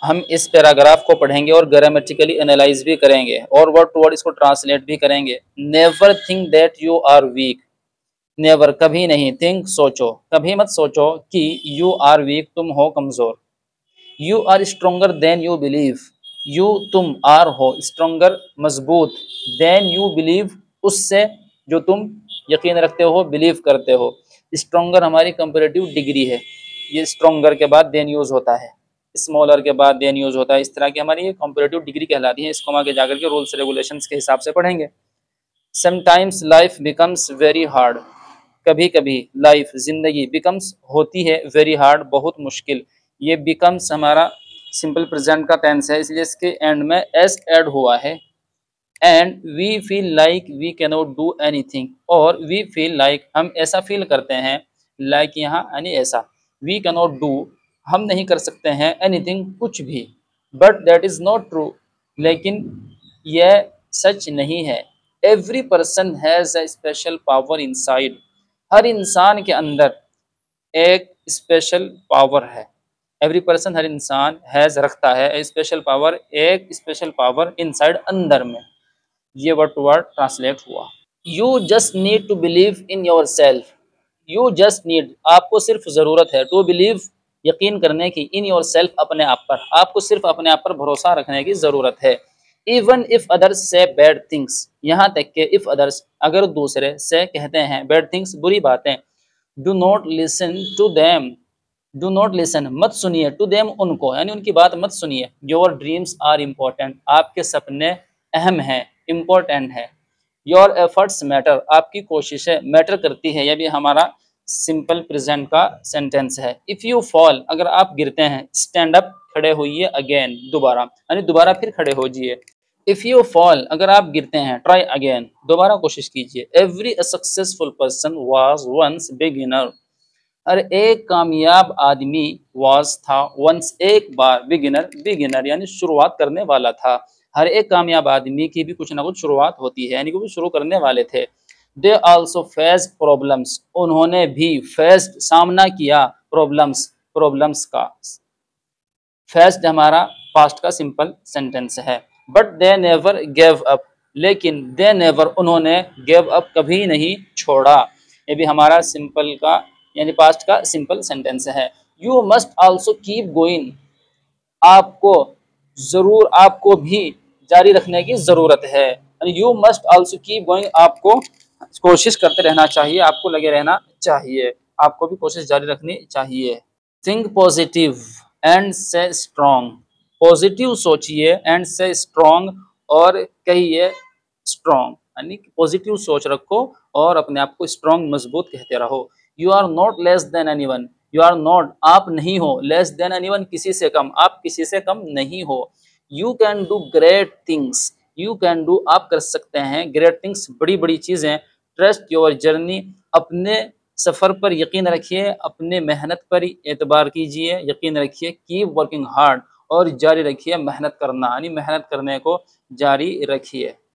हम इस पैराग्राफ को पढ़ेंगे और ग्रामेटिकली एनालाइज भी करेंगे और वर्ड टू वर्ड इसको ट्रांसलेट भी करेंगे। Never think that you are weak, never कभी नहीं, थिंक सोचो, कभी मत सोचो कि यू आर वीक तुम हो कमजोर। You are stronger than you believe, you तुम, आर हो, स्ट्रोंगर मजबूत, देन यू बिलीव उससे जो तुम यकीन रखते हो, बिलीव करते हो। स्ट्रोंगर हमारी कंपेरेटिव डिग्री है, ये स्ट्रोंगर के बाद देन यूज होता है, स्मॉलर के बाद देन यूज होता है, इस तरह की हमारी ये कंपेरेटिव डिग्री कहलाती है। इसको हम आगे जाकर के रूल्स रेगुलेशंस के हिसाब से पढ़ेंगे। Sometimes life becomes very hard, कभी कभी लाइफ जिंदगी बिकम्स होती है वेरी हार्ड बहुत मुश्किल। ये बिकम्स हमारा सिंपल प्रेजेंट का टेंस है, इसलिए इसके एंड में एस ऐड हुआ है। And we feel like we cannot do डू एनीथिंग, और वी फील लाइक हम ऐसा फील करते हैं, लाइक यहाँ यानी ऐसा, वी कैन नॉट डू हम नहीं कर सकते हैं, एनीथिंग कुछ भी, but that is not true लेकिन यह सच नहीं है। Every person has a special power inside, हर इंसान के अंदर एक स्पेशल पावर है। एवरी पर्सन हर इंसान हैज़ रखता है स्पेशल पावर, एक स्पेशल पावर इनसाइड अंदर में। ये वर्ड टू वर्ड ट्रांसलेट हुआ। You just need to believe in yourself, you just need आपको सिर्फ ज़रूरत है, टू बिलीव यकीन करने की, इन योर सेल्फ अपने आप पर, आपको सिर्फ अपने आप पर भरोसा रखने की ज़रूरत है। इवन इफ अदर्स से बैड थिंग्स, यहाँ तक के इफ अदर्स अगर दूसरे से कहते हैं बैड थिंग्स बुरी बातें, do not listen to them, do not listen मत सुनिए, टू देम उनको यानी उनकी बात मत सुनिए। योर ड्रीम्स आर इम्पोर्टेंट आपके सपने अहम हैं, इम्पोर्टेंट है। योर एफर्ट्स मैटर आपकी कोशिशें मैटर करती है, यह भी हमारा सिंपल प्रेजेंट का सेंटेंस है। इफ़ यू फॉल अगर आप गिरते हैं, स्टैंड अप खड़े होइए, अगेन दोबारा यानी दोबारा फिर खड़े हो जाइए। इफ़ यू फॉल अगर आप गिरते हैं, ट्राई अगेन दोबारा कोशिश कीजिए। Every successful person was once beginner, हर एक कामयाब आदमी वाज था, वंस एक बार, बिगिनर बिगिनर यानी शुरुआत करने वाला था। हर एक कामयाब आदमी की भी कुछ ना कुछ शुरुआत होती है, यानी कि वो शुरू करने वाले थे। दे आल्सो फेस प्रॉब्लम्स, उन्होंने भी फेस्ड सामना किया, प्रॉब्लम्स प्रॉब्लम्स का। फेस्ड हमारा पास्ट का सिंपल सेंटेंस है। But they never gave up, लेकिन दे नेवर उन्होंने, गेव अप कभी नहीं छोड़ा, ये भी हमारा सिंपल का यानी पास्ट का सिंपल सेंटेंस है। You must also keep going, आपको जरूर, आपको भी जारी रखने की जरूरत है। You must also keep going आपको कोशिश करते रहना चाहिए, आपको लगे रहना चाहिए, आपको भी कोशिश जारी रखनी चाहिए। थिंक पॉजिटिव एंड से स्ट्रॉन्ग, पॉजिटिव सोचिए एंड से स्ट्रॉन्ग और कहिए स्ट्रॉन्ग, यानी पॉजिटिव सोच रखो और अपने आप को स्ट्रॉन्ग मजबूत कहते रहो। You are not less than anyone, you are not आप नहीं हो, लेस देन एनीवन किसी से कम, आप किसी से कम नहीं हो। You can do great things, you can do आप कर सकते हैं, ग्रेट थिंग्स बड़ी बड़ी चीजें। ट्रस्ट योर जर्नी अपने सफर पर यकीन रखिए, अपने मेहनत पर एतबार कीजिए, यकीन रखिए। कीप वर्किंग हार्ड और जारी रखिए मेहनत करना, यानी मेहनत करने को जारी रखिए।